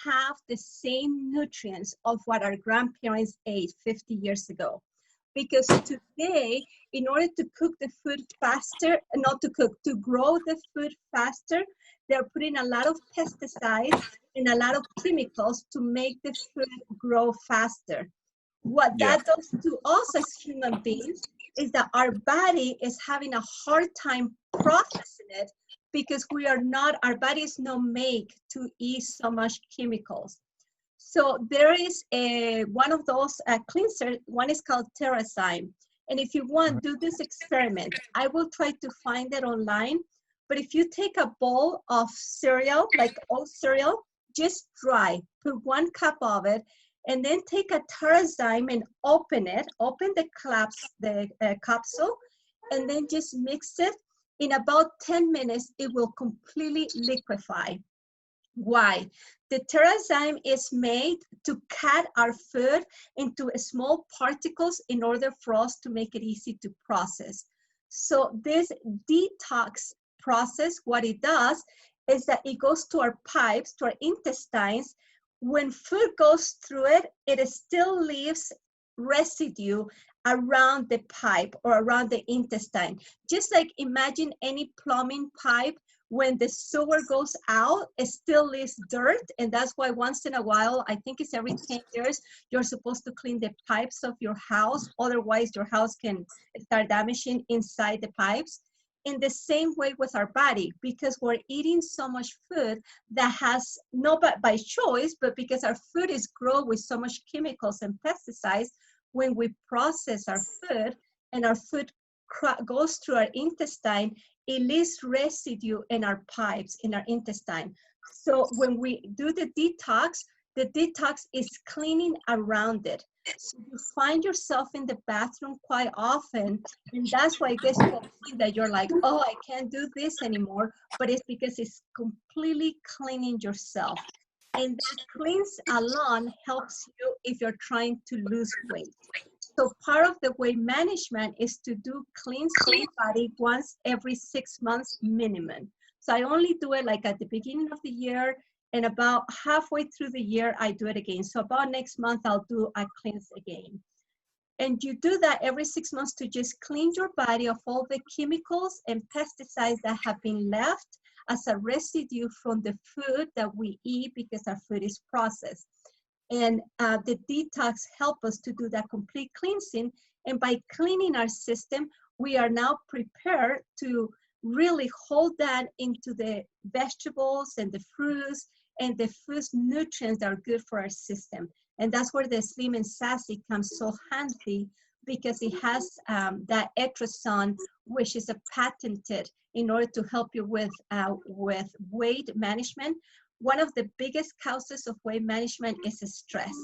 have the same nutrients of what our grandparents ate 50 years ago. Because today, in order to cook the food faster, not to cook, to grow the food faster, they're putting a lot of pesticides and a lot of chemicals to make the food grow faster. What that does to us as human beings is that our body is having a hard time processing it because our body is not made to eat so much chemicals. So there is one of those cleansers, one is called Terrazyme. And if you want, do this experiment. I will try to find it online. But if you take a bowl of cereal, like oat cereal, just dry, put 1 cup of it, and then take a Terrazyme and open the capsule, and then just mix it. In about 10 minutes, it will completely liquefy. Why? The Terrazyme is made to cut our food into small particles in order for us to make it easy to process. So this detox process, what it does is that it goes to our pipes, to our intestines. When food goes through it, it still leaves residue around the pipe or around the intestine. Just like imagine any plumbing pipe, when the sewer goes out, it still leaves dirt. And that's why once in a while, I think it's every 10 years, you're supposed to clean the pipes of your house. Otherwise, your house can start damaging inside the pipes. In the same way with our body, because we're eating so much food that has, not by choice, but because our food is grown with so much chemicals and pesticides, when we process our food and our food goes through our intestine, it leaves residue in our pipes, in our intestine. So when we do the detox is cleaning around it. So you find yourself in the bathroom quite often, and that's why it gets to a point that you're like, oh, I can't do this anymore, but it's because it's completely cleaning yourself. And that cleanse alone helps you if you're trying to lose weight. So part of the weight management is to do cleanse the body once every 6 months minimum. So I only do it like at the beginning of the year, and about halfway through the year, I do it again. So about next month, I'll do a cleanse again. And you do that every 6 months to just clean your body of all the chemicals and pesticides that have been left as a residue from the food that we eat because our food is processed. And the detox help us to do that complete cleansing. And by cleaning our system, we are now prepared to really hold that into the vegetables and the fruits and the food nutrients that are good for our system. And that's where the Slim and Sassy comes so handy, because it has that Terrazyme, which is a patented in order to help you with weight management. One of the biggest causes of weight management is stress.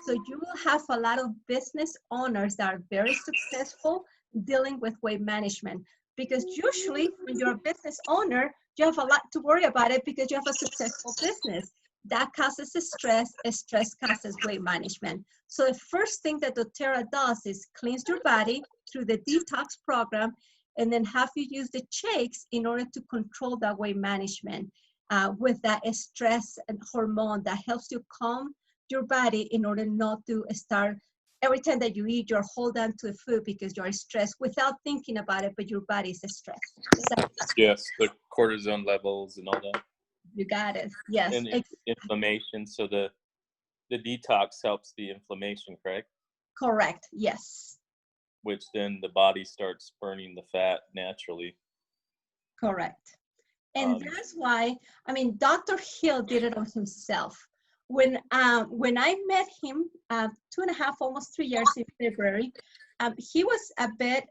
So you will have a lot of business owners that are very successful dealing with weight management, because usually when you're a business owner, you have a lot to worry about it because you have a successful business. That causes stress, stress causes weight management. So the first thing that doTERRA does is cleanse your body through the detox program, and then have you use the shakes in order to control that weight management with that stress and hormone that helps you calm your body in order not to start, every time that you eat, you're hold on to the food because you're stressed without thinking about it, but your body is stressed. Yes, the cortisone levels and all that. You got it. Yes. And inflammation. So the detox helps the inflammation, correct? Correct. Yes. Which then the body starts burning the fat naturally. Correct. And that's why, I mean, Dr. Hill did it on himself. When I met him 2.5, almost 3 years in February, he was a bit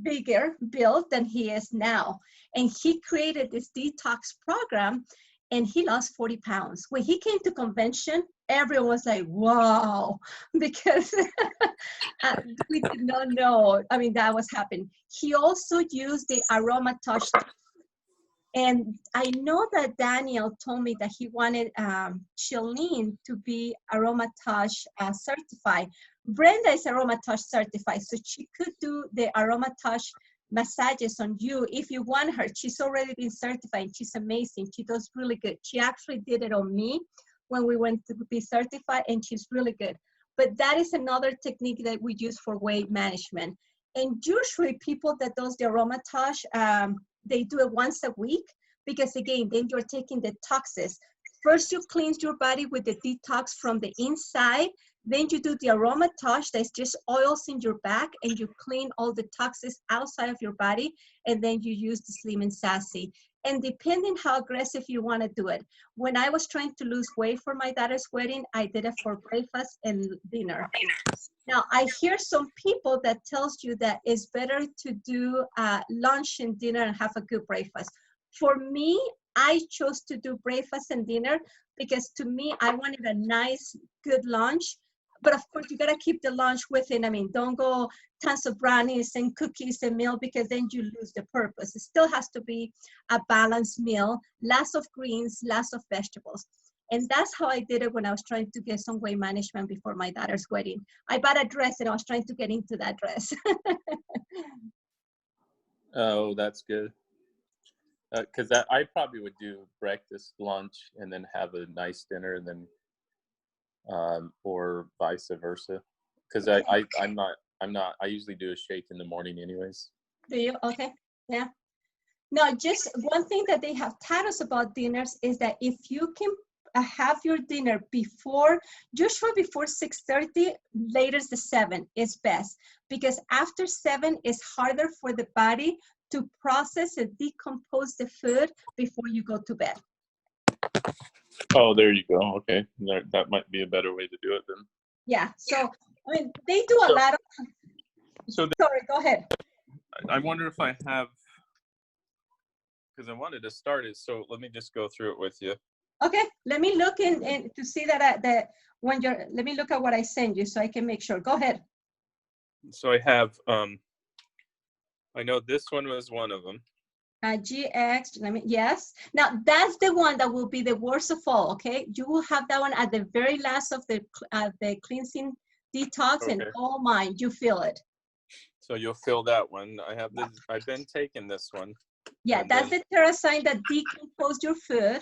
bigger built than he is now. And he created this detox program, and he lost 40 pounds. When he came to convention, everyone was like, wow, because we did not know, I mean, that was happening. He also used the aroma touch. And I know that Daniel told me that he wanted Shalene to be Aroma Touch certified. Brenda is Aroma Touch certified, so she could do the Aroma Touch massages on you if you want her. She's already been certified. She's amazing. She does really good. She actually did it on me when we went to be certified, and she's really good. But that is another technique that we use for weight management. And usually people that does the aromatage, they do it once a week, because again, then you're taking the toxins. First, you cleanse your body with the detox from the inside. Then you do the aromatage, that's just oils in your back, and you clean all the toxins outside of your body. And then you use the Slim and Sassy. And depending how aggressive you want to do it. When I was trying to lose weight for my daughter's wedding, I did it for breakfast and dinner. Now, I hear some people that tells you that it's better to do lunch and dinner and have a good breakfast. For me, I chose to do breakfast and dinner because to me, I wanted a nice, good lunch. But of course, you gotta keep the lunch within. I mean, don't go tons of brownies and cookies and milk, because then you lose the purpose. It still has to be a balanced meal, lots of greens, lots of vegetables. And that's how I did it when I was trying to get some weight management before my daughter's wedding. I bought a dress and I was trying to get into that dress. Oh, that's good. Because I probably would do breakfast, lunch, and then have a nice dinner, and then or vice versa. Because I'm not. I usually do a shake in the morning, anyways. Do you? Okay. Yeah. No, just one thing that they have taught us about dinners is that if you can have your dinner before, usually before 6:30, latest the 7 is best, because after 7 it's harder for the body to process and decompose the food before you go to bed. Oh, there you go. Okay, that might be a better way to do it then. Yeah. So I mean, they do a lot of. So Sorry, go ahead. I wonder if I have, because I wanted to start it. So let me just go through it with you. Okay, let me look in to see that when you're. Let me look at what I sent you so I can make sure. Go ahead. So I have. I know this one was one of them. GX, yes. Now that's the one that will be the worst of all, okay? You will have that one at the very last of the cleansing detox, Okay. and oh my, you feel it. So you'll feel that one. I have this, I've been taking this one. Yeah, that's the Terrazyme that decompose your food.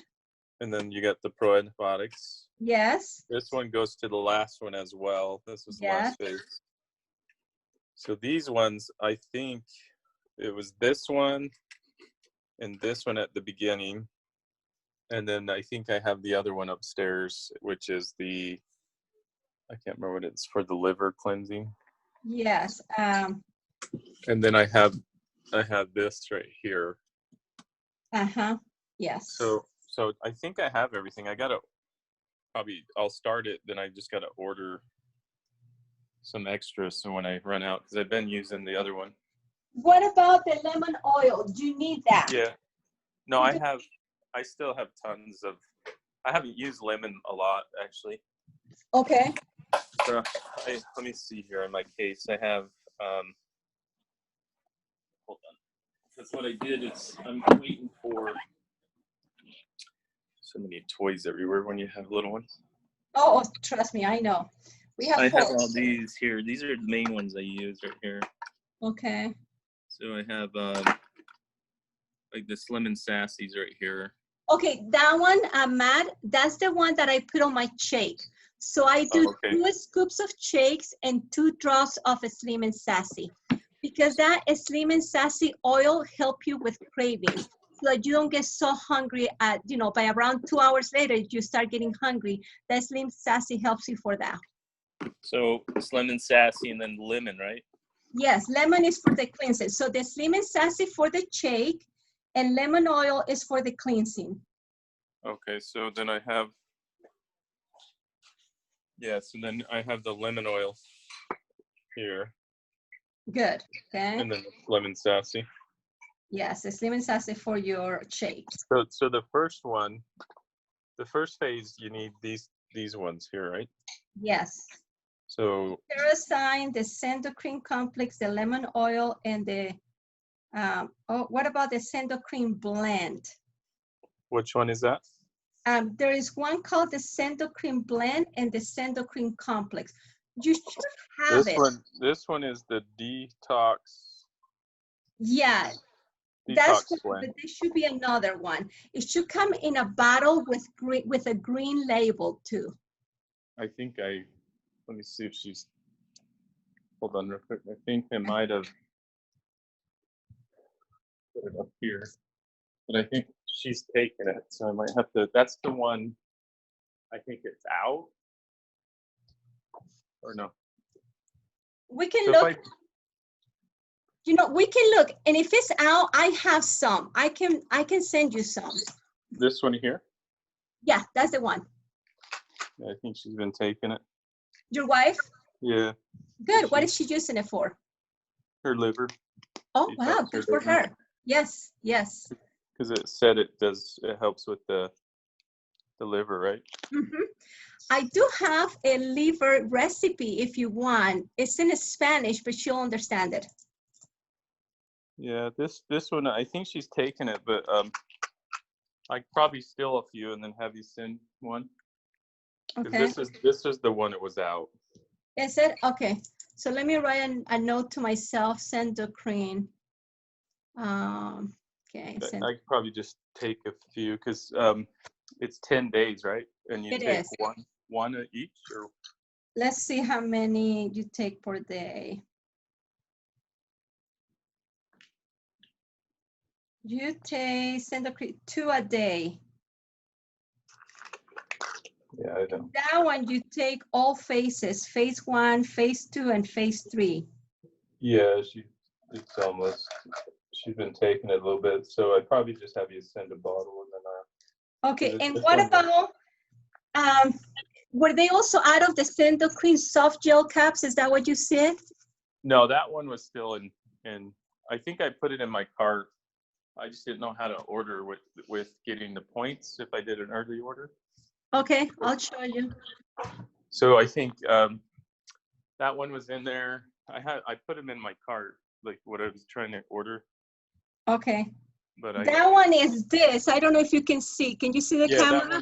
And then you got the probiotics. Yes. This one goes to the last one as well. This was the last phase. So these ones, I think it was this one and this one at the beginning. And then I think I have the other one upstairs, which is the, I can't remember what it's for, the liver cleansing. Yes. And then I have this right here. Yes. So I think I have everything. I gotta I'll start it, then I just gotta order some extras so when I run out, because I've been using the other one. What about the lemon oil? Do you need that? Yeah. No, I still have tons of, I haven't used lemon a lot actually. Okay. So let me see here in my case. I have hold on. That's what I did. I'm waiting for, so many toys everywhere when you have little ones. Oh, trust me, I know. I have all these here. These are the main ones I use right here. Okay. So I have like the Slim and Sassy's right here. Okay, that one, Matt, that's the one that I put on my shake. So I do 2 scoops of shakes and 2 drops of a Slim and Sassy, because that Slim and Sassy oil help you with cravings, so that you don't get so hungry at, by around 2 hours later, you start getting hungry. That Slim Sassy helps you for that. So Slim and Sassy and then lemon, right? Yes, lemon is for the cleansing. So the Slim and Sassy for the shake, and lemon oil is for the cleansing. Okay, so then I have, so then I have the lemon oil here. Good, okay. And then the lemon Sassy. Yes, the Slim and Sassy for your shakes. So the first one, the first phase, you need these ones here, right? Yes. So Terrazyme, the Sendocrine complex, the lemon oil, and the what about the Sendocrine blend? Which one is that? There is one called the Sendocrine blend and the Sendocrine complex. You should have it. This one is the detox. Yeah. That's what, but there should be another one. It should come in a bottle with a green label too. I think let me see if she's, hold on real quick. I think I might have put it up here, but I think she's taken it. So I might have to, that's the one, I think it's out. Or no. We can look. You know, we can look, and if it's out, I have some. I can send you some. This one here? Yeah, that's the one. Yeah, I think she's been taking it. Your wife? Yeah. Good. What is she using it for? Her liver. Oh, wow, good for her. Yes, yes. Because it said it helps with the liver, right? Mm-hmm. I do have a liver recipe if you want. It's in Spanish, but she'll understand it. Yeah, this one, I think she's taken it, but I probably steal a few and then have you send one. Okay. This is the one that was out. Is it? Okay. So let me write a note to myself, endocrine. Okay. I could probably just take a few because it's 10 days, right? And you take one each, or? Let's see how many you take per day. You take endocrine 2 a day. Yeah, I know. That one you take all phases, phase 1, phase 2, and phase 3. Yeah, it's almost, she's been taking it a little bit, so I'd probably just have you send a bottle and then okay, and what about, were they also out of the endocrine soft gel caps? Is that what you said? No, that one was still in I think I put it in my cart. I just didn't know how to order with getting the points if I did an early order. Okay, I'll show you. So I think that one was in there. I put them in my cart, like what I was trying to order. Okay. But that one is this. I don't know if you can see. Can you see the camera?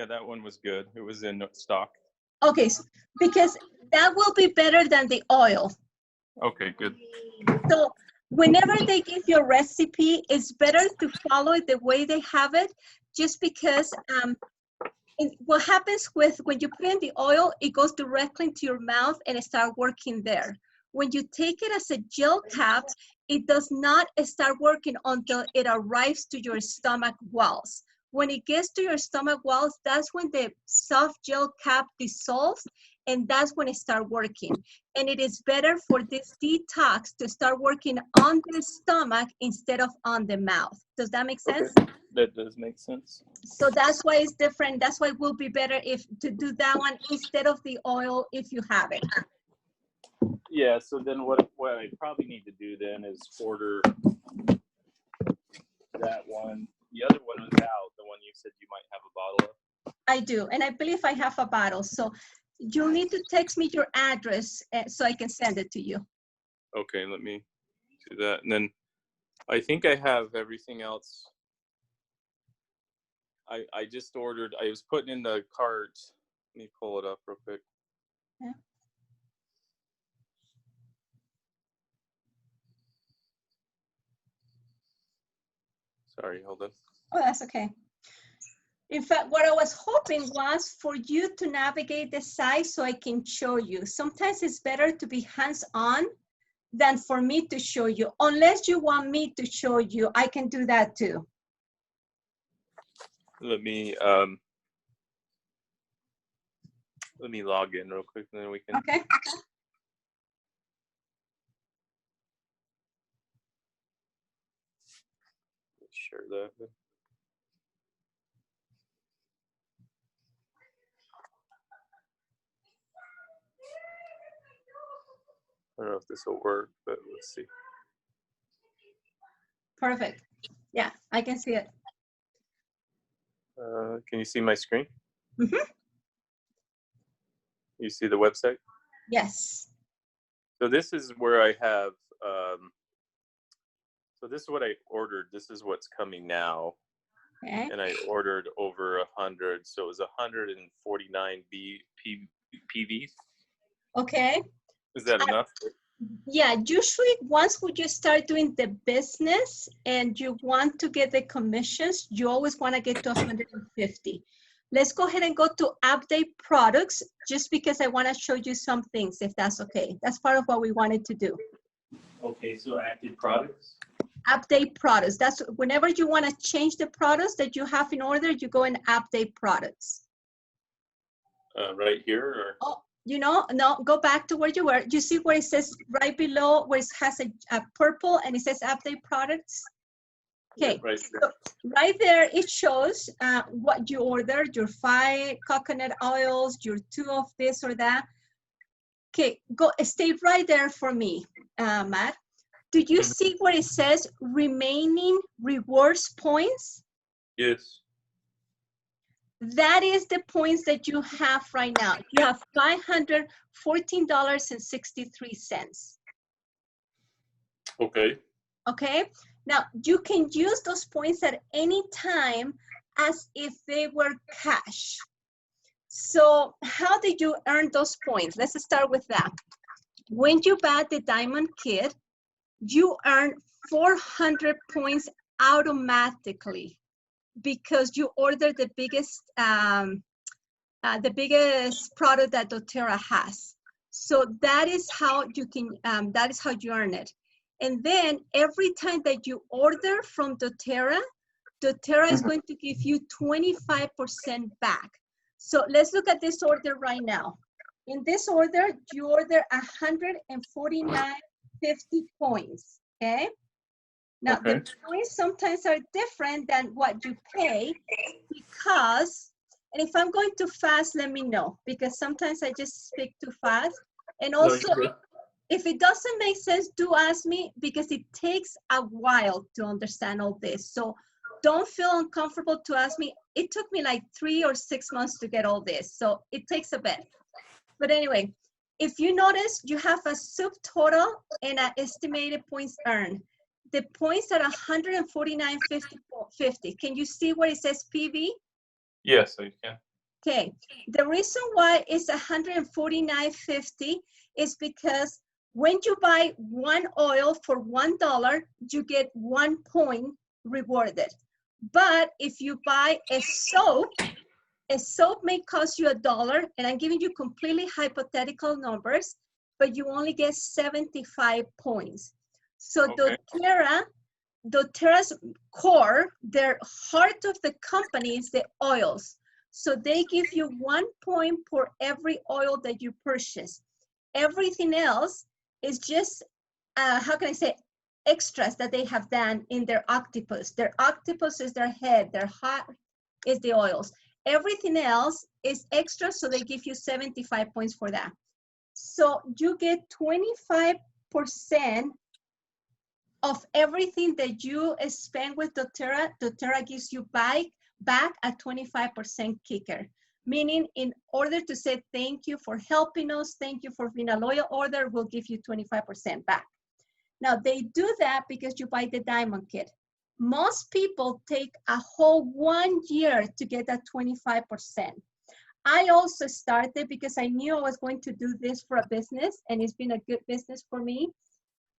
That one was good. It was in stock. Okay, so, because that will be better than the oil. Okay, good. So whenever they give you a recipe, it's better to follow it the way they have it, just because what happens when you put in the oil, it goes directly into your mouth and it starts working there. When you take it as a gel cap, it does not start working until it arrives to your stomach walls. When it gets to your stomach walls, that's when the soft gel cap dissolves, and that's when it starts working. And it is better for this detox to start working on the stomach instead of on the mouth. Does that make sense? Okay. That does make sense. So that's why it's different. That's why it will be better to do that one instead of the oil if you have it. Yeah, so then what I probably need to do then is order that one. The other one was out, the one you said you might have a bottle of. I do, and I believe I have a bottle. So you'll need to text me your address so I can send it to you. Okay, let me do that. And then I think I have everything else. I just ordered, I was putting in the cart. Let me pull it up real quick. Yeah. Sorry, hold on. Oh, that's okay. In fact, what I was hoping was for you to navigate the site so I can show you. Sometimes it's better to be hands-on than for me to show you. Unless you want me to show you, I can do that too. Let me log in real quick and then we can. Okay. Share that. I don't know if this will work, but let's see. Perfect. Yeah, I can see it. Can you see my screen? Mm-hmm. You see the website? Yes. So this is where I have, so this is what I ordered. This is what's coming now. Okay. And I ordered over 100. So it was 149 PVs. Okay. Is that enough? Yeah, usually once you start doing the business and you want to get the commissions, you always want to get to 150. Let's go ahead and go to update products just because I want to show you some things, if that's okay. That's part of what we wanted to do. Okay, so active products? Update products. That's whenever you want to change the products that you have in order, you go and update products. Right here? Or? Oh, you know, no, go back to where you were. You see where it says right below, where it has a purple and it says update products? Okay, yeah, so right there, it shows what you ordered, your 5 coconut oils, your 2 of this or that. Okay, stay right there for me, Matt. Do you see where it says remaining rewards points? Yes. That is the points that you have right now. You have $514.63. Okay. Okay, now you can use those points at any time as if they were cash. So how did you earn those points? Let's start with that. When you buy the diamond kit, you earn 400 points automatically because you ordered the biggest product that doTERRA has. So that is how you can, that is how you earn it. And then every time that you order from doTERRA, doTERRA is going to give you 25% back. So let's look at this order right now. In this order, you order 149.50 points, okay? Now, okay. the points sometimes are different than what you pay because, and if I'm going too fast, let me know, because sometimes I just speak too fast. And also, if it doesn't make sense, do ask me, because it takes a while to understand all this. So don't feel uncomfortable to ask me. It took me like 3 or 6 months to get all this, so it takes a bit. But anyway, if you notice, you have a subtotal and an estimated points earned. The points are 149.50. Can you see where it says PV? Yes, I can. Okay, the reason why it's 149.50 is because when you buy 1 oil for $1, you get 1 point rewarded. But if you buy a soap may cost you $1, and I'm giving you completely hypothetical numbers, but you only get 75 points. So okay. doTERRA's core, their heart of the company is the oils. So they give you 1 point for every oil that you purchase. Everything else is just, how can I say, extras that they have done in their octopus. Their octopus is their head, their heart is the oils. Everything else is extra, so they give you 75 points for that. So you get 25% of everything that you spend with doTERRA. doTERRA gives you back a 25% kicker. Meaning, in order to say thank you for helping us, thank you for being a loyal order, we'll give you 25% back. Now, they do that because you buy the diamond kit. Most people take a whole 1 year to get that 25%. I also started because I knew I was going to do this for a business, and it's been a good business for me.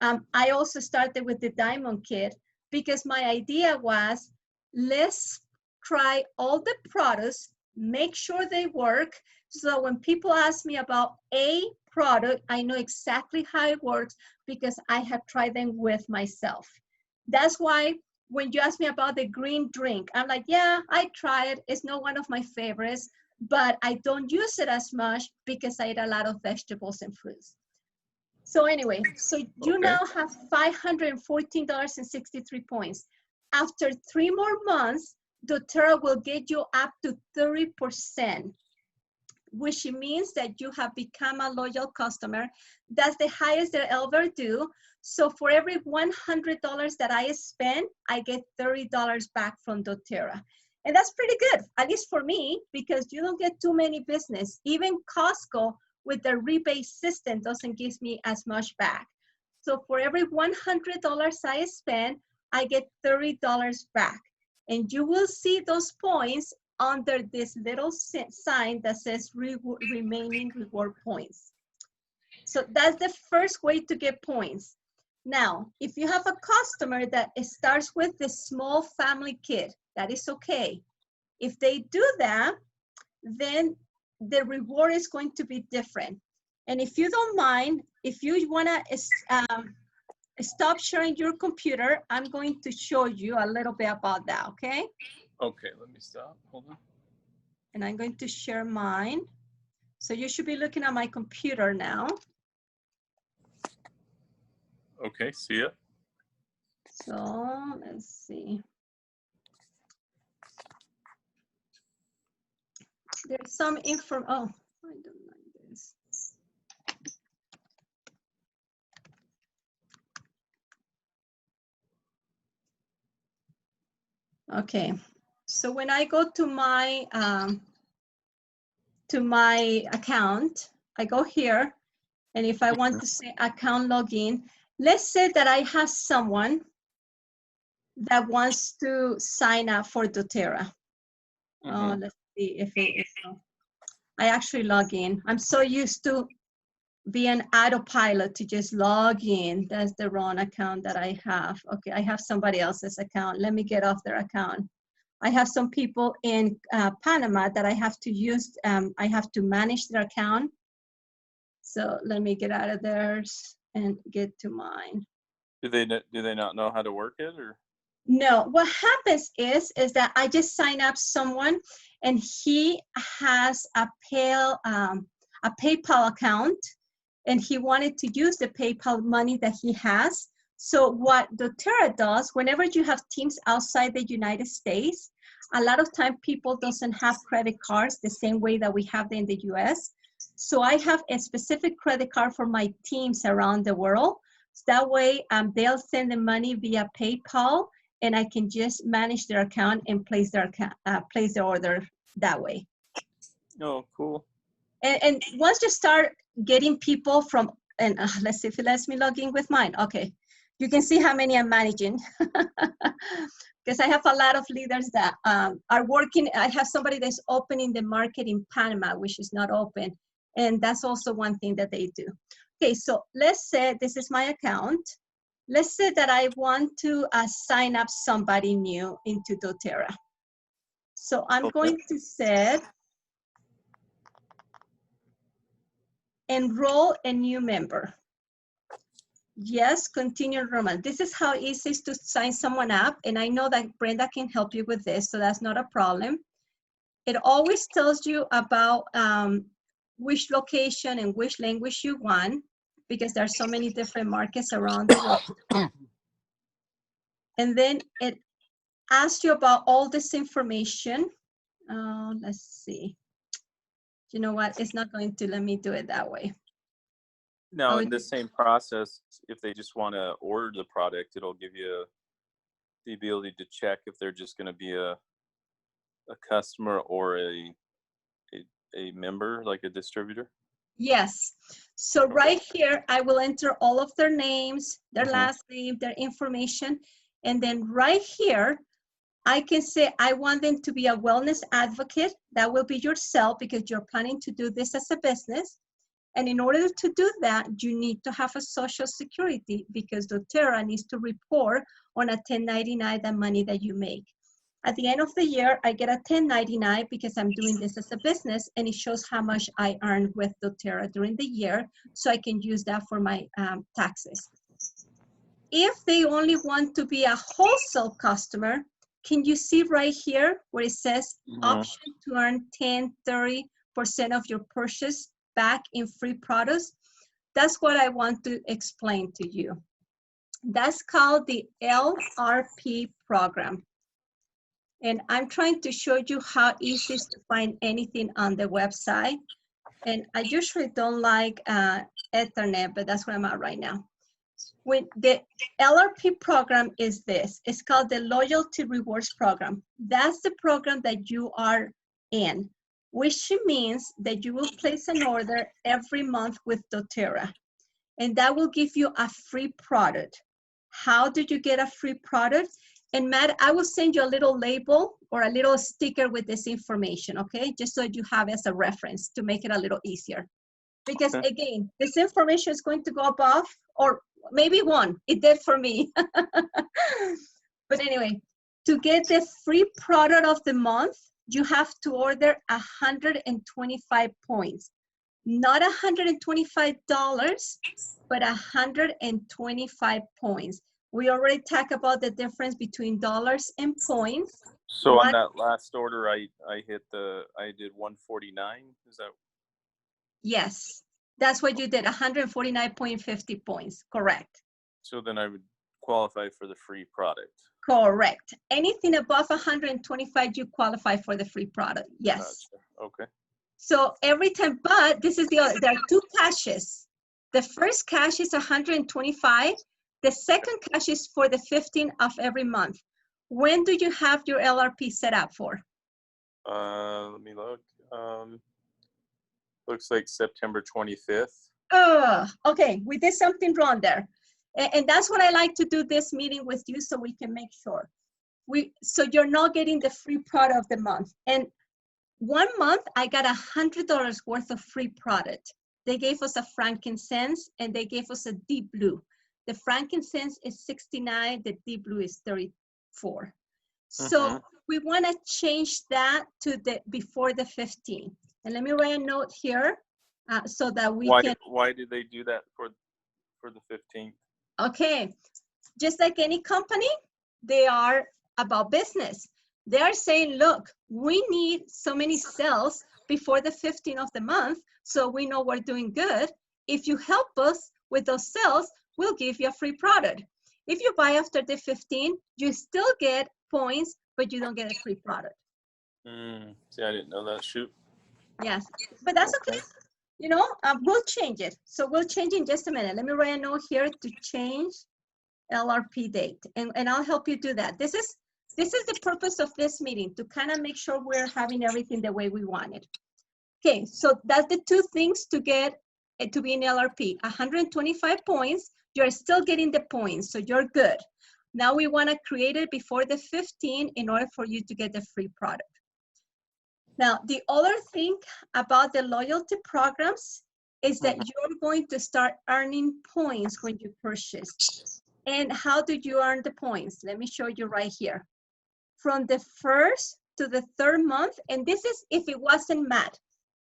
I also started with the diamond kit because my idea was, let's try all the products, make sure they work, so when people ask me about a product, I know exactly how it works because I have tried them with myself. That's why when you ask me about the green drink, I'm like, yeah, I tried it. It's not one of my favorites, but I don't use it as much because I eat a lot of vegetables and fruits. So anyway, so you now have $514.63 points. After 3 more months, doTERRA will get you up to 30%, which means that you have become a loyal customer. That's the highest they'll ever do. So for every $100 that I spend, I get $30 back from doTERRA. And that's pretty good, at least for me, because you don't get too many business. Even Costco with the rebate system doesn't give me as much back. So for every $100 I spend, I get $30 back. And you will see those points under this little sign that says remaining reward points. So that's the first way to get points. Now, if you have a customer that starts with the small family kit, that is okay. If they do that, then the reward is going to be different. And if you don't mind, if you wanna stop sharing your computer, I'm going to show you a little bit about that, okay? Okay, let me stop, hold on. And I'm going to share mine. So you should be looking at my computer now. Okay, see it. So let's see. There's some info. Oh, I don't like this. Okay, so when I go to my account, I go here, and if I want to say account login, let's say that I have someone that wants to sign up for doTERRA. Let's see if it is. I actually log in. I'm so used to being autopilot to just log in. That's the wrong account that I have. Okay, I have somebody else's account. Let me get off their account. I have some people in Panama that I have to use. I have to manage their account. So let me get out of theirs and get to mine. Do they not know how to work it, or? No, what happens is that I just sign up someone, and he has a PayPal account, and he wanted to use the PayPal money that he has. So what doTERRA does, whenever you have teams outside the United States, a lot of time people doesn't have credit cards the same way that we have them in the US. So I have a specific credit card for my teams around the world. So that way they'll send the money via PayPal, and I can just manage their account and place their order that way. Oh, cool. And once you start getting people from, and let's see if it lets me log in with mine. Okay, you can see how many I'm managing. Because I have a lot of leaders that are working. I have somebody that's opening the market in Panama, which is not open. And that's also one thing that they do. Okay, so let's say this is my account. Let's say that I want to sign up somebody new into doTERRA. So I'm going to say, enroll a new member. Yes, continue enrollment. This is how easy it is to sign someone up. And I know that Brenda can help you with this, so that's not a problem. It always tells you about which location and which language you want, because there are so many different markets around the world. And then it asks you about all this information. Let's see. You know what? It's not going to let me do it that way. Now, in the same process, if they just want to order the product, it'll give you the ability to check if they're just going to be a customer or a member, like a distributor? Yes. So right here, I will enter all of their names, their last name, their information. And then right here, I can say I want them to be a wellness advocate. That will be yourself, because you're planning to do this as a business. And in order to do that, you need to have a social security, because doTERRA needs to report on a 1099 the money that you make. At the end of the year, I get a 1099 because I'm doing this as a business, and it shows how much I earned with doTERRA during the year, so I can use that for my taxes. If they only want to be a wholesale customer, can you see right here where it says option to earn 10-30% of your purchase back in free products? That's what I want to explain to you. That's called the LRP program. And I'm trying to show you how easy it is to find anything on the website. And I usually don't like Ethernet, but that's where I'm at right now. When the LRP program is this, it's called the Loyalty Rewards Program. That's the program that you are in, which means that you will place an order every month with doTERRA, and that will give you a free product. How do you get a free product? And Matt, I will send you a little label or a little sticker with this information, okay? Just so you have it as a reference to make it a little easier. Because again, this information is going to go above, or maybe one. It did for me. But anyway, to get the free product of the month, you have to order 125 points. Not $125, but 125 points. We already talked about the difference between dollars and points. So on that last order, I did 149. Is that? Yes, that's what you did, 149.50 points, correct. So then I would qualify for the free product. Correct. Anything above 125, you qualify for the free product, yes. Gotcha. Okay. So every time, but this is the other, there are two caches. The first cache is 125. The second cache is for the 15th of every month. When do you have your LRP set up for? Let me look. Looks like September 25th. Okay, we did something wrong there. And that's what I like to do this meeting with you so we can make sure. So you're not getting the free product of the month. And 1 month, I got $100 worth of free product. They gave us a frankincense and they gave us a deep blue. The frankincense is 69, the deep blue is 34. So we want to change that to the before the 15th. And let me write a note here so that we can. Why did they do that for the 15th? Okay, just like any company, they are about business. They are saying, look, we need so many sales before the 15th of the month, so we know we're doing good. If you help us with those sales, we'll give you a free product. If you buy after the 15th, you still get points, but you don't get a free product. See, I didn't know that. Shoot. Yes, but that's okay. You know, we'll change it. So we'll change in just a minute. Let me write a note here to change LRP date, and I'll help you do that. This is the purpose of this meeting, to kind of make sure we're having everything the way we want it. Okay, so that's the two things to get to be in LRP. 125 points, you're still getting the points, so you're good. Now we want to create it before the 15th in order for you to get the free product. Now, the other thing about the loyalty programs is that you're going to start earning points when you purchase. And how do you earn the points? Let me show you right here. From the 1st to the 3rd month, and this is if it wasn't MAT.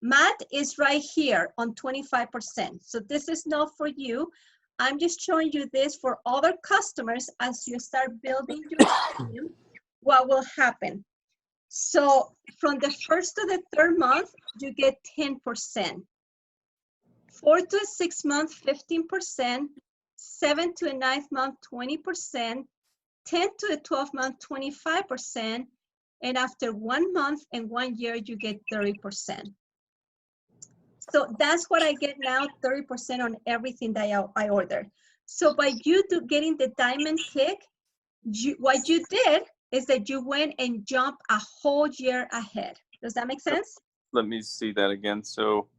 MAT is right here on 25%. So this is not for you. I'm just showing you this for other customers as you start building your team, what will happen. So from the 1st to the 3rd month, you get 10%. 4 to 6 month, 15%. 7 to the 9th month, 20%. 10 to the 12th month, 25%. And after 1 month and 1 year, you get 30%. So that's what I get now, 30% on everything that I ordered. So by you getting the diamond tick, what you did is that you went and jumped a whole year ahead. Does that make sense? Let me see that again. So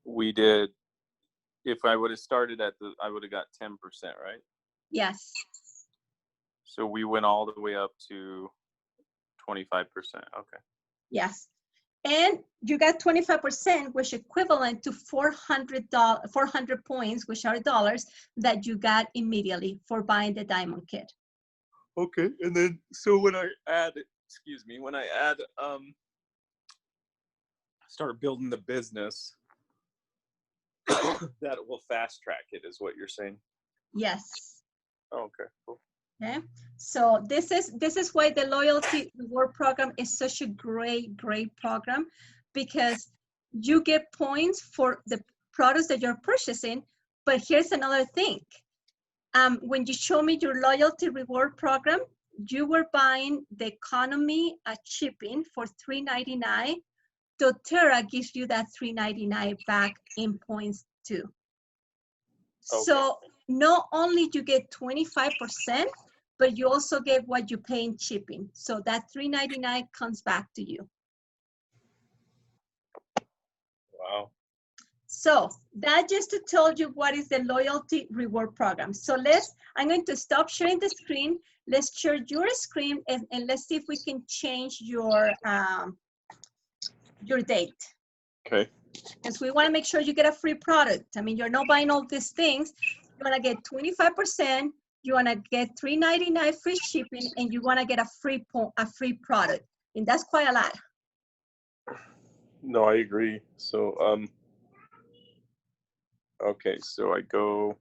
we did, if I would have started I would have got 10%, right? Yes. So we went all the way up to 25%. Okay. Yes. And you got 25%, which is equivalent to 400 points, which are dollars, that you got immediately for buying the diamond kit. Okay, and then so when I add, start building the business, that will fast track it, is what you're saying? Yes. Oh, okay, cool. Okay, so this is why the loyalty reward program is such a great program, because you get points for the products that you're purchasing. But here's another thing. When you show me your loyalty reward program, you were buying the economy shipping for $3.99. doTERRA gives you that $3.99 back in points too. Okay. So not only you get 25%, but you also get what you pay in shipping. So that $3.99 comes back to you. Wow. So that just to tell you what is the loyalty reward program. So I'm going to stop sharing the screen. Let's share your screen and let's see if we can change your date. Okay. Because we want to make sure you get a free product. I mean, you're not buying all these things. You want to get 25%. You want to get $3.99 free shipping, and you want to get a free product. And that's quite a lot. No, I agree. So, okay, so I go,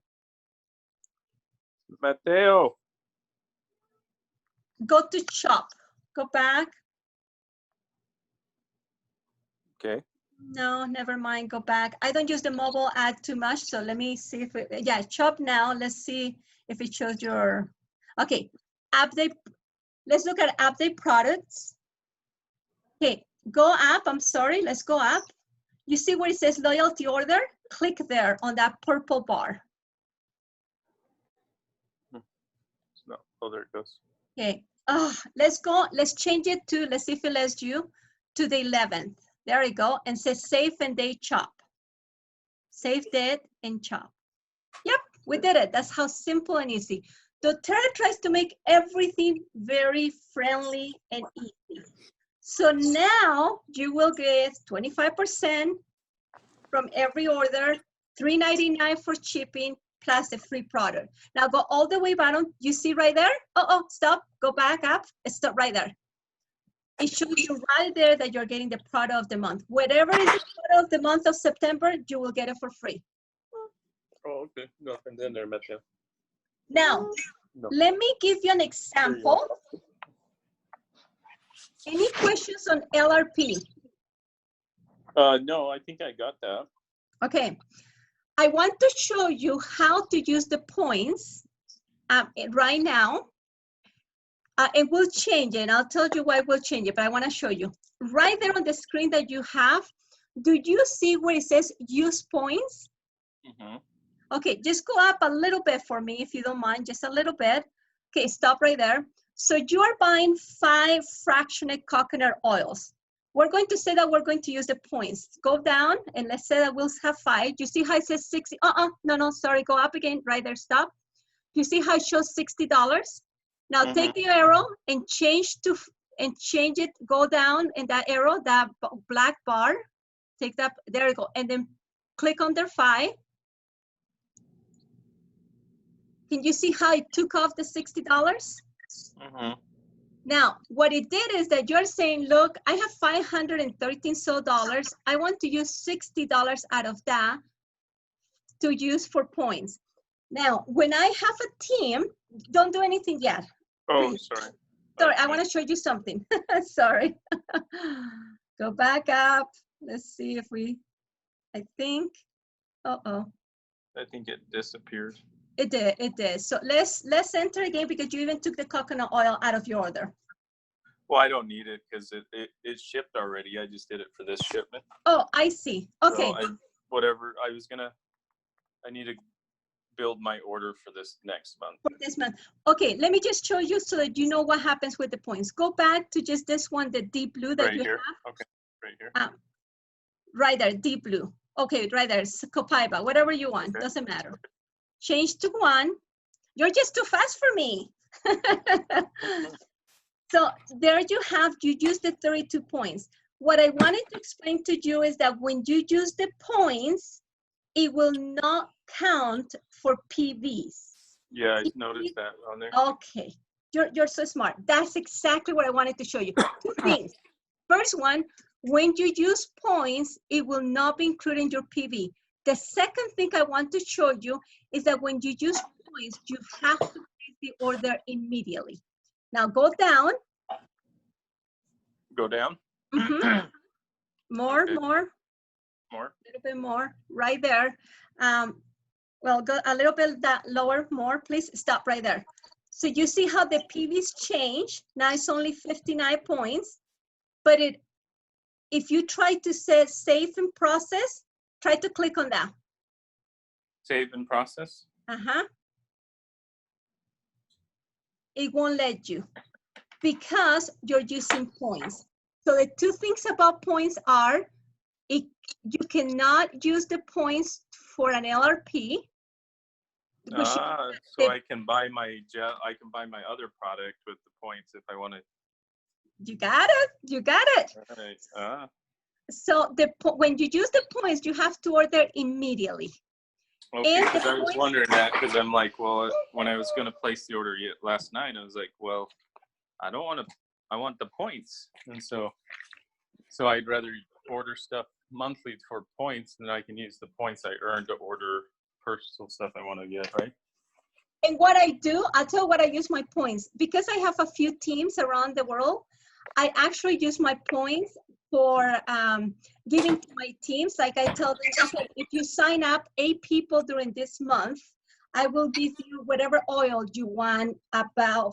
Mateo. Go to shop. Go back. Okay. No, never mind. Go back. I don't use the mobile ad too much, so let me see if it, yeah, shop now. Let's see if it shows your, okay, update. Let's look at update products. Okay, go up. I'm sorry. Let's go up. You see where it says loyalty order? Click there on that purple bar. No, oh, there it goes. Okay. Let's go. Let's change it to, let's see if it lets you, to the 11th. There we go. And says save and date chop. Save date and chop. Yep, we did it. That's how simple and easy. doTERRA tries to make everything very friendly and easy. So now you will get 25% from every order, $3.99 for shipping, plus a free product. Now go all the way bottom. You see right there? Oh, stop. Go back up. Stop right there. It shows you right there that you're getting the product of the month. Whatever is the product of the month of September, you will get it for free. Oh, okay. Nothing in there, Mateo. Now, let me give you an example. Any questions on LRP? No, I think I got that. Okay. I want to show you how to use the points right now. It will change it. I'll tell you why it will change it, but I want to show you. Right there on the screen that you have, do you see where it says use points? Mm-hmm. Okay, just go up a little bit for me, if you don't mind, just a little bit. Okay, stop right there. So you are buying 5 fractionated coconut oils. We're going to say that we're going to use the points. Go down, and let's say that we'll have 5. You see how it says 60? No, sorry, go up again, right there, stop. You see how it shows $60? Now take the arrow and change it, go down in that arrow, that black bar, take that, there you go, and then click under 5. Can you see how it took off the $60? Mm-hmm. Now, what it did is that you're saying, look, I have $513 so. I want to use $60 out of that to use for points. Now, when I have a team, don't do anything yet. Oh, sorry. Sorry, I want to show you something. Sorry. Go back up. Let's see if I think, I think it disappeared. It did. So let's enter again, because you even took the coconut oil out of your order. Well, I don't need it because it shipped already. I just did it for this shipment. Oh, I see. Okay. So I need to build my order for this next month. For this month. Okay, let me just show you so that you know what happens with the points. Go back to just this one, the deep blue that you have. Okay, right here. Right there, deep blue. Okay, right there, Copaiba, whatever you want, doesn't matter. Change to 1. You're just too fast for me. So there you use the 32 points. What I wanted to explain to you is that when you use the points, it will not count for PVs. Yeah, I noticed that on there. Okay, you're so smart. That's exactly what I wanted to show you. 2 things. First one, when you use points, it will not be included in your PV. The second thing I want to show you is that when you use points, you have to place the order immediately. Now go down. Go down? Mm-hmm. More. A little bit more, right there. Well, go a little bit lower, more, please. Stop right there. So you see how the PVs change. Now it's only 59 points, but if you try to say save and process, try to click on that. Save and process? It won't let you because you're using points. So the 2 things about points are, you cannot use the points for an LRP. So I can buy my other product with the points if I want to. You got it. Right. So when you use the points, you have to order immediately. Okay, because I was wondering that, because I'm like, well, when I was going to place the order last night, I was like, well, I don't want to, I want the points. And so I'd rather order stuff monthly for points than I can use the points I earned to order personal stuff I want to get, right? And what I do, I'll tell you what I use my points. Because I have a few teams around the world, I actually use my points for giving to my teams. Like I tell them, okay, if you sign up 8 people during this month, I will give you whatever oil you want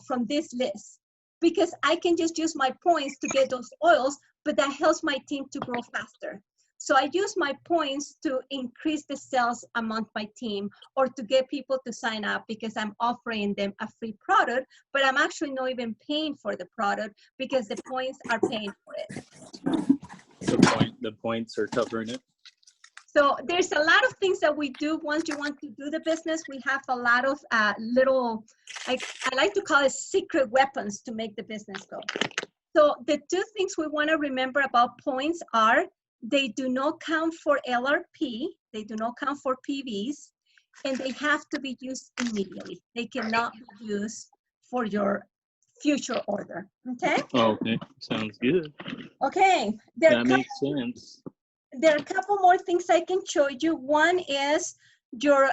from this list. Because I can just use my points to get those oils, but that helps my team to grow faster. So I use my points to increase the sales among my team or to get people to sign up because I'm offering them a free product, but I'm actually not even paying for the product because the points are paying for it. The points are covering it. So there's a lot of things that we do once you want to do the business. We have a lot of little, I like to call it secret weapons to make the business go. So the 2 things we want to remember about points are they do not count for LRP, they do not count for PVs, and they have to be used immediately. They cannot be used for your future order, okay? Okay, sounds good. Okay. That makes sense. There are a couple more things I can show you. One is your,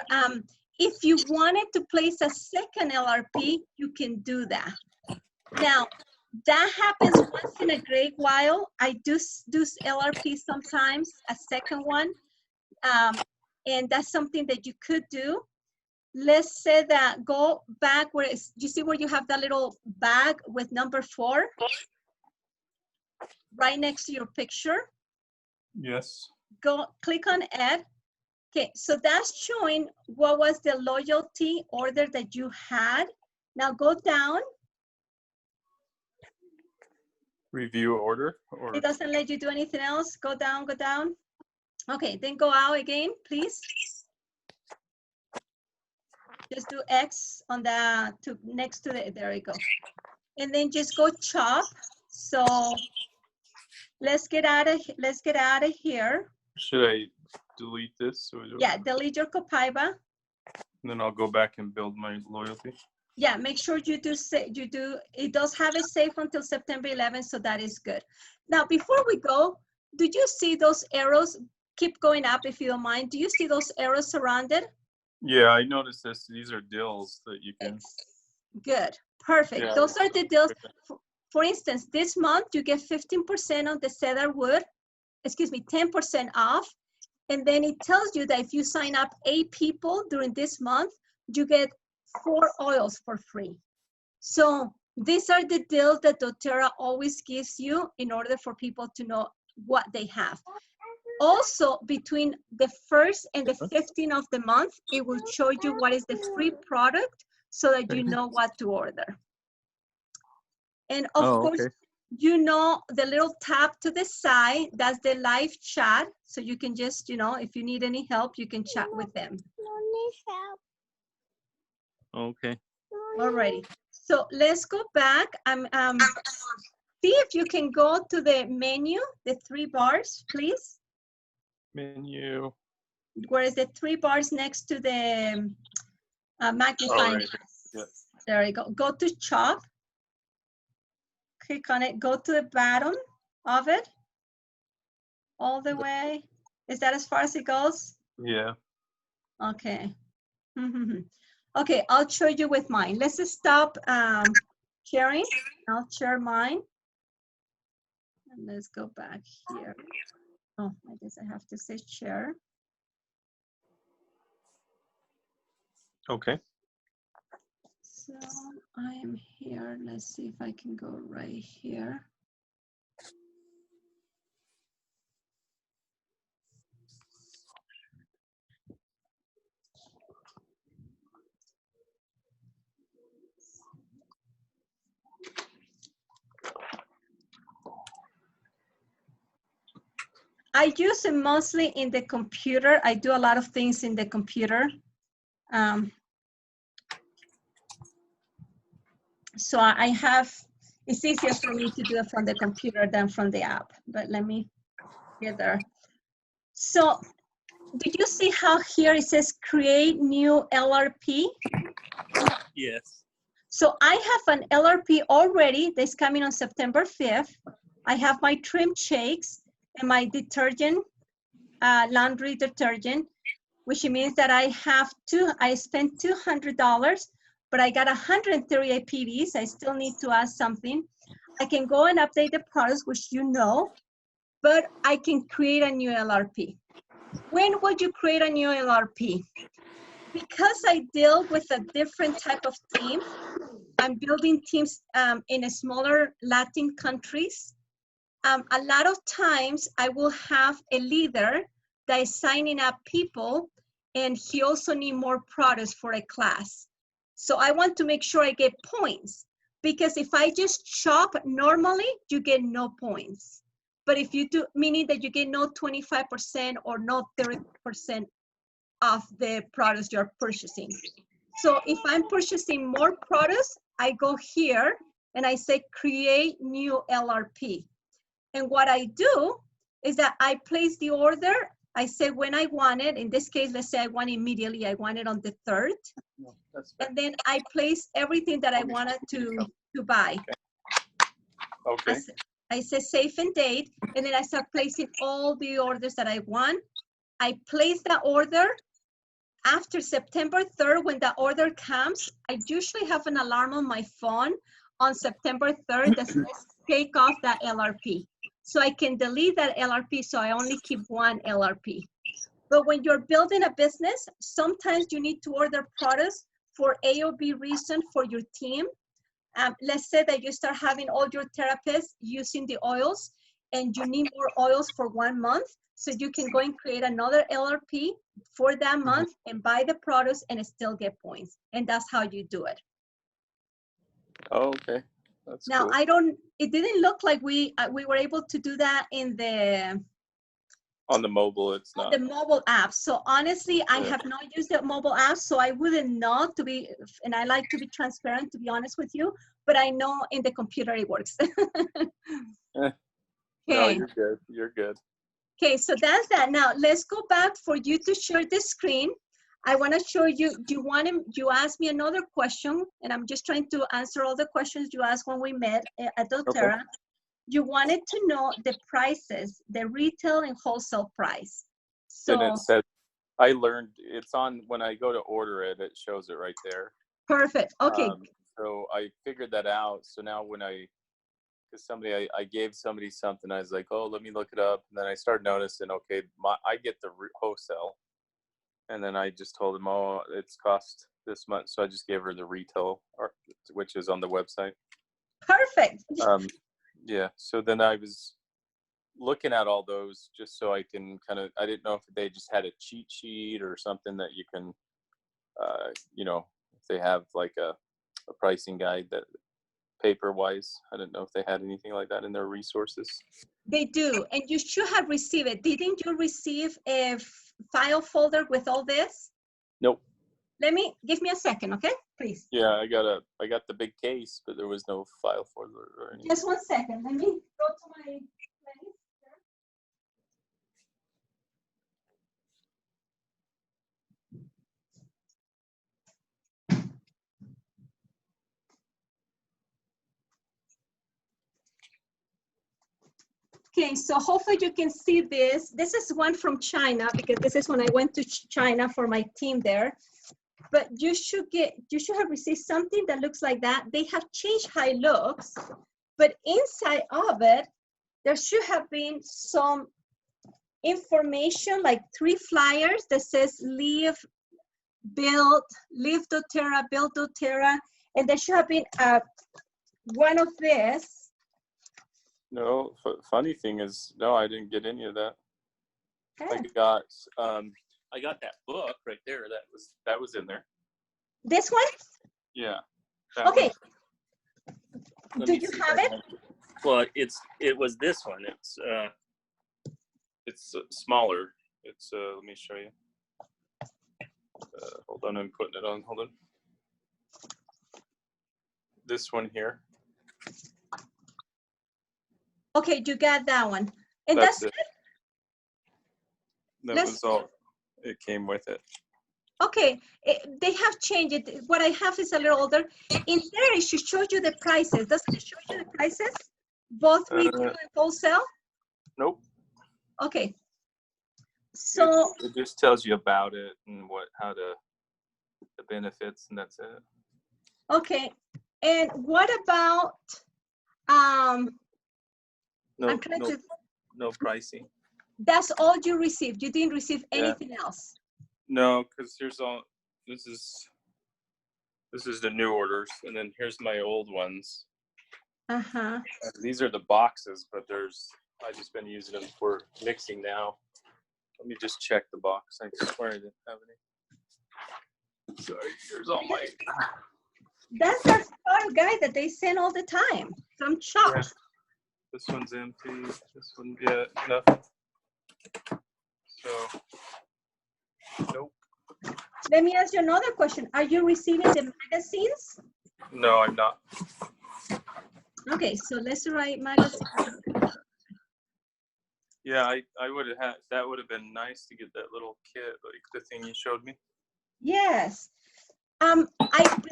if you wanted to place a second LRP, you can do that. Now, that happens once in a great while. I do LRP sometimes, a second one, and that's something that you could do. Let's say that go back where you see where you have that little bag with number 4 right next to your picture. Yes. Go click on Add. Okay, so that's showing what was the loyalty order that you had. Now go down. Review order? It doesn't let you do anything else. Go down, go down. Okay, then go out again, please. Just do X on the, next to the, there we go. And then just go chop. So let's get out of here. Should I delete this? Yeah, delete your Copaiba. And then I'll go back and build my loyalty. Yeah, make sure you do, it does have it safe until September 11th, so that is good. Now, before we go, do you see those arrows? Keep going up if you don't mind. Do you see those arrows surrounded? Yeah, I noticed this. These are deals that you can. Good, perfect. Yeah, those are the deals. For instance, this month you get 15% on the cedar wood, 10% off. And then it tells you that if you sign up 8 people during this month, you get 4 oils for free. So these are the deals that doTERRA always gives you in order for people to know what they have. Also, between the 1st and the 15th of the month, it will show you what is the free product so that you know what to order. And of course, okay, you know, the little tab to the side, that's the live chat. So you can just, you know, if you need any help, you can chat with them. Okay. Alrighty. So let's go back. See if you can go to the menu, the 3 bars, please. Menu. Where is the 3 bars next to the magnifying glass? Yeah. There you go. Go to chop. Click on it. Go to the bottom of it. All the way. Is that as far as it goes? Yeah. Okay. Okay, I'll show you with mine. Let's just stop sharing. I'll share mine. And let's go back here. Oh, I guess I have to say share. Okay. So I am here. Let's see if I can go right here. I use it mostly in the computer. I do a lot of things in the computer. So I have, it's easier for me to do it from the computer than from the app. But let me together. So did you see how here it says create new LRP? Yes. So I have an LRP already that's coming on September 5th. I have my trim shakes and my detergent, laundry detergent, which means that I spent $200, but I got 138 PVs. I still need to add something. I can go and update the products, which you know, but I can create a new LRP. When would you create a new LRP? Because I deal with a different type of team, I'm building teams in a smaller Latin countries. A lot of times I will have a leader that is signing up people, and he also need more products for a class. So I want to make sure I get points, because if I just shop normally, you get no points. But if you do, meaning that you get no 25% or no 30% of the products you're purchasing. So if I'm purchasing more products, I go here and I say create new LRP. And what I do is that I place the order. I say when I want it. In this case, let's say I want it immediately. I want it on the 3rd. No, that's fair. And then I place everything that I wanted to buy. Okay. I say save and date, and then I start placing all the orders that I want. I place the order. After September 3rd, when the order comes, I usually have an alarm on my phone on September 3rd that says take off that LRP. So I can delete that LRP, so I only keep one LRP. But when you're building a business, sometimes you need to order products for A or B reason for your team. Let's say that you start having all your therapists using the oils, and you need more oils for 1 month. So you can go and create another LRP for that month and buy the products and still get points. And that's how you do it. Oh, okay. That's Now, cool. it didn't look like we were able to do that On the mobile, it's not. The mobile app. So honestly, I have not used the mobile app, so I wouldn't know and I like to be transparent, to be honest with you, but I know in the computer it works. No, you're good. You're good. Okay, so that's that. Now let's go back for you to share the screen. I want to show you, you asked me another question, and I'm just trying to answer all the questions you asked when we met at doTERRA. Okay. You wanted to know the prices, the retail and wholesale price. So and it said, I learned, it's on, when I go to order it, it shows it right there. Perfect, okay. So I figured that out. So now when because I gave somebody something, I was like, oh, let me look it up. And then I started noticing, okay, I get the wholesale. And then I just told them, oh, it's cost this much. So I just gave her the retail, which is on the website. Perfect. Yeah. So then I was looking at all those just so I can I didn't know if they just had a cheat sheet or something that you can, if they have like a pricing guide that paper-wise. I didn't know if they had anything like that in their resources. They do, and you should have received it. Didn't you receive a file folder with all this? Nope. Give me a second, okay, please. Yeah, I got the big case, but there was no file folder or anything. Just 1 second. Let me go to my place. Okay, so hopefully you can see this. This is one from China, because this is when I went to China for my team there. But you should have received something that looks like that. They have changed how it looks, but inside of it, there should have been some information, like 3 flyers that says live doTERRA, build doTERRA, and there should have been one of this. No, funny thing is, no, I didn't get any of that. Okay. I got that book right there. That was in there. This one? Yeah. Okay. Do you have it? Well, it was this one. It's smaller. It's let me show you. Hold on, I'm putting it on. Hold on. This one here. Okay, you got that one. And that's it? That was all. It came with it. Okay, they have changed it. What I have is a little older. In there, it should show you the prices. Doesn't it show you the prices? Both retail and wholesale? Nope. Okay. So it just tells you about it and the benefits, and that's it. Okay. And what about No pricing. That's all you received. You didn't receive anything else. No, because here's all. This is the new orders, and then here's my old ones. These are the boxes, but I've just been using them for mixing now. Let me just check the box. I swear I didn't have any. Sorry, here's all my. That's that star guide that they send all the time. So I'm shocked. Yeah. This one's empty. This one, nothing. So, nope. Let me ask you another question. Are you receiving the magazines? No, I'm not. Okay, so let's write magazine. Yeah, I would have had, that would have been nice to get that little kit, like the thing you showed me. Yes. I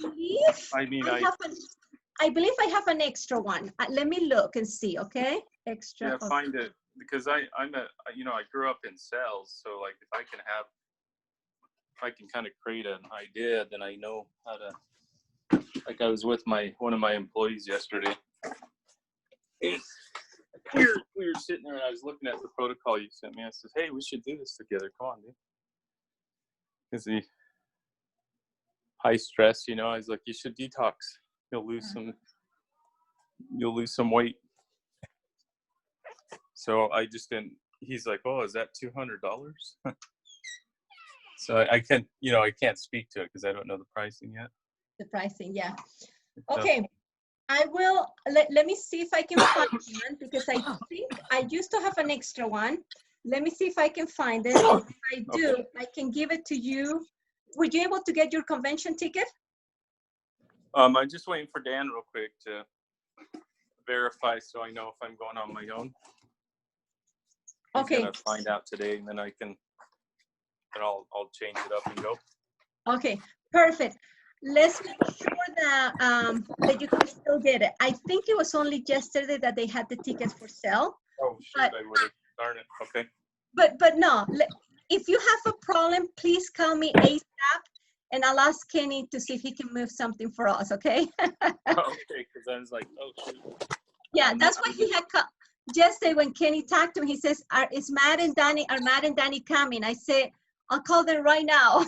believe I believe I have an extra one. Let me look and see, okay? Extra. Yeah, find it, because I grew up in sales, so like if I can kind of create an idea, then I know how to. Like I was with one of my employees yesterday. And we were sitting there, and I was looking at the protocol you sent me. I said, "Hey, we should do this together. Come on, dude." Because the high stress, I was like, "You should detox. You'll lose some weight." So I just didn't. He's like, "Oh, is that $200?" So I can't speak to it because I don't know the pricing yet. The pricing, yeah. Okay, I will, let me see if I can find one, because I think I used to have an extra one. Let me see if I can find it. If I do, I can give it to you. Were you able to get your convention ticket? I'm just waiting for Dan real quick to verify, so I know if I'm going on my own. He's gonna find out today, and then I'll change it up and go. Okay, perfect. Let's make sure that that you can still get it. I think it was only yesterday that they had the tickets for sale. Oh shoot, I would have. Darn it. Okay. But no, if you have a problem, please call me ASAP, and I'll ask Kenny to see if he can move something for us. Okay. Okay, because I was like, oh shoot. Yeah, that's why he had yesterday when Kenny talked to me. He says, "Are Matt and Danny coming?" I said, "I'll call them right now."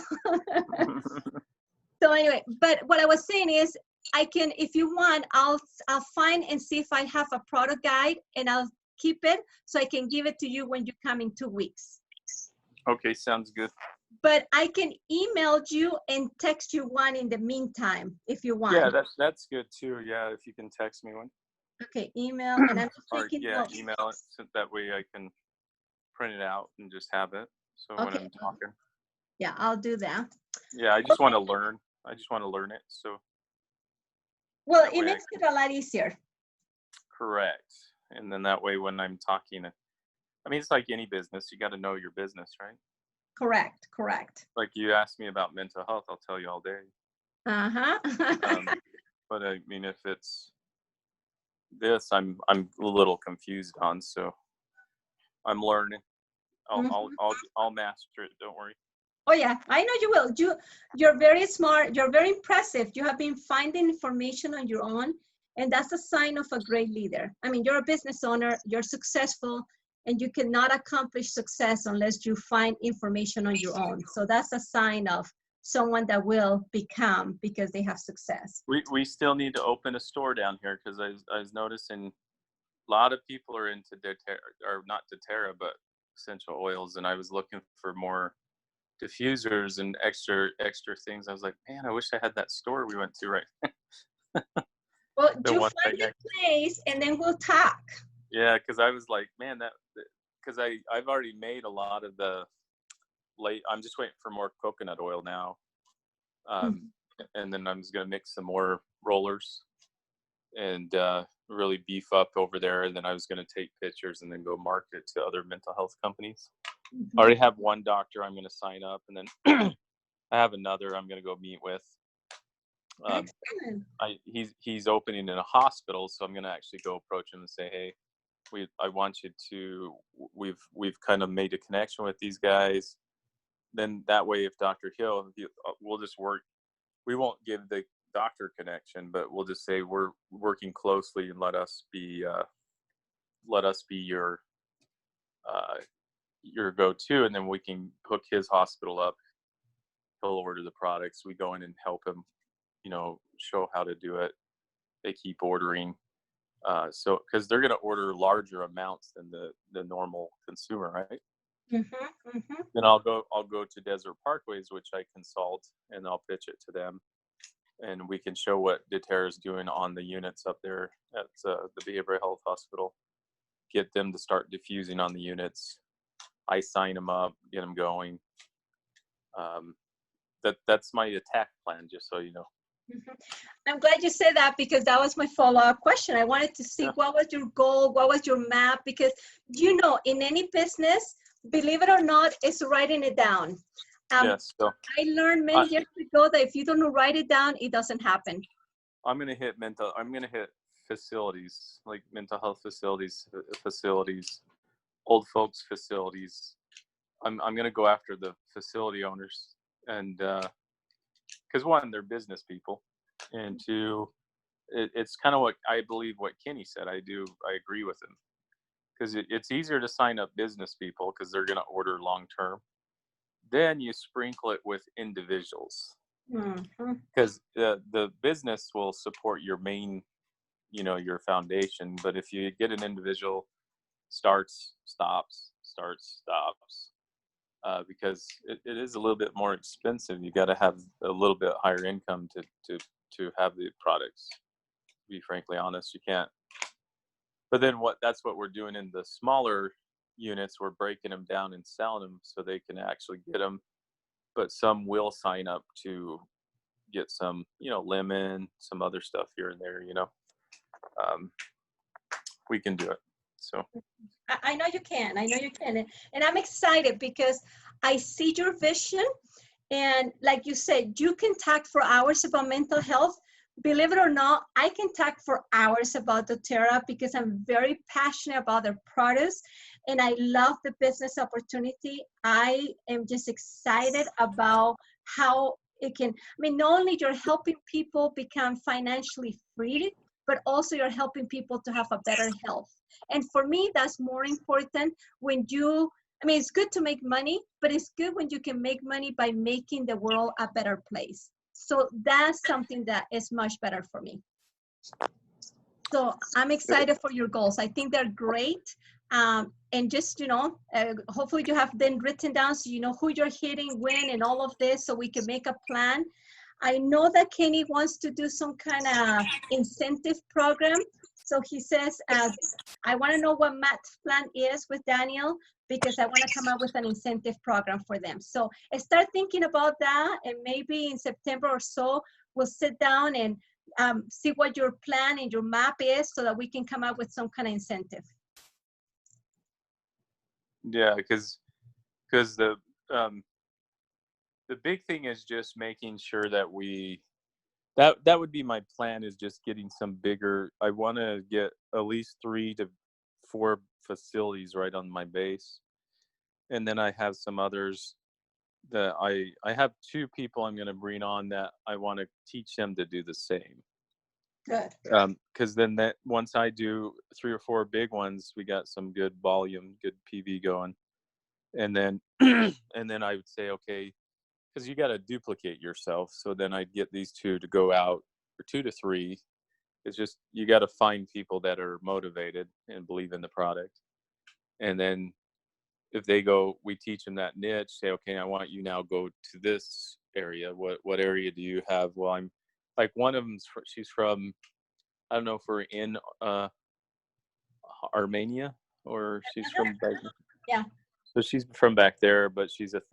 So anyway, but what I was saying is, I can, if you want, I'll find and see if I have a product guide, and I'll keep it so I can give it to you when you come in 2 weeks. Okay, sounds good. But I can email you and text you one in the meantime if you want. Yeah, that's good too. Yeah, if you can text me one. Okay, email, and I'm taking notes. Email it, so that way I can print it out and just have it. So when I'm talking. Yeah, I'll do that. Yeah, I just want to learn. I just want to learn it. So. Well, it makes it a lot easier. Correct. And then that way when I'm talking, I mean, it's like any business. You got to know your business, right? Correct. Like you asked me about mental health, I'll tell you all day. But I mean, if it's this, I'm a little confused on, so I'm learning. I'll master it. Don't worry. Oh yeah, I know you will. You're very smart. You're very impressive. You have been finding information on your own, and that's a sign of a great leader. I mean, you're a business owner. You're successful, and you cannot accomplish success unless you find information on your own. So that's a sign of someone that will become because they have success. We still need to open a store down here, because I was noticing a lot of people are into doTERRA, or not doTERRA, but essential oils, and I was looking for more diffusers and extra things. I was like, man, I wish I had that store we went to, right? Well, you find a place and then we'll talk. Yeah, because I was like, man, because I've already made a lot of I'm just waiting for more coconut oil now. And then I'm just going to mix some more rollers and really beef up over there. And then I was going to take pictures and then go market to other mental health companies. I already have one doctor I'm going to sign up, and then I have another I'm going to go meet with. Excellent. He's opening in a hospital, so I'm going to actually go approach him and say, hey, I want you to, we've kind of made a connection with these guys. Then that way, if Dr. Hill, we'll just work. We won't give the doctor connection, but we'll just say we're working closely, and let us be your go-to, and then we can hook his hospital up. He'll order the products. We go in and help him, show how to do it. They keep ordering. So because they're going to order larger amounts than the normal consumer, right? Then I'll go to Desert Parkways, which I consult, and I'll pitch it to them, and we can show what doTERRA is doing on the units up there at the Behavioral Health Hospital. Get them to start diffusing on the units. I sign them up, get them going. That's my attack plan, just so you know. I'm glad you said that, because that was my follow-up question. I wanted to see what was your goal, what was your map, because in any business, believe it or not, it's writing it down. Yes. So I learned many years ago that if you don't write it down, it doesn't happen. I'm gonna hit facilities, like mental health facilities, old folks facilities. I'm gonna go after the facility owners, and because one, they're business people, and two, it's kind of what I believe what Kenny said. I agree with him, because it's easier to sign up business people because they're gonna order long term. Then you sprinkle it with individuals, because the business will support your main, your foundation. But if you get an individual, starts, stops, because it is a little bit more expensive. You got to have a little bit higher income to have the products. To be frankly honest, you can't. But then that's what we're doing in the smaller units. We're breaking them down and selling them so they can actually get them. But some will sign up to get some, lemon, some other stuff here and there. We can do it. So I know you can. And I'm excited because I see your vision. And like you said, you can talk for hours about mental health. Believe it or not, I can talk for hours about doTERRA because I'm very passionate about their products and I love the business opportunity. I am just excited about how it can, not only you're helping people become financially free, but also you're helping people to have a better health. And for me, that's more important when it's good to make money, but it's good when you can make money by making the world a better place. So that's something that is much better for me. So I'm excited for your goals. I think they're great. And just, hopefully you have them written down so you know who you're hitting, when, and all of this so we can make a plan. I know that Kenny wants to do some kind of incentive program. So he says, I want to know what Matt's plan is with Daniel because I want to come up with an incentive program for them. So start thinking about that, and maybe in September or so, we'll sit down and see what your plan and your map is so that we can come up with some kind of incentive. Yeah, because the big thing is just making sure that that would be my plan, is just getting some bigger. I want to get at least 3 to 4 facilities right on my base. And then I have some others that I have 2 people I'm going to bring on that I want to teach them to do the same. Good. Because then once I do 3 or 4 big ones, we got some good volume, good PV going. And then, and then I would say, okay, because you got to duplicate yourself. So then I'd get these 2 to go out, or 2 to 3. It's just, you got to find people that are motivated and believe in the product. And then if they go, we teach them that niche, say, okay, I want you now go to this area. What area do you have? Well, I'm like, one of them's, she's from, I don't know if we're in Armenia, or she's from back, yeah. So she's from back there, but she's a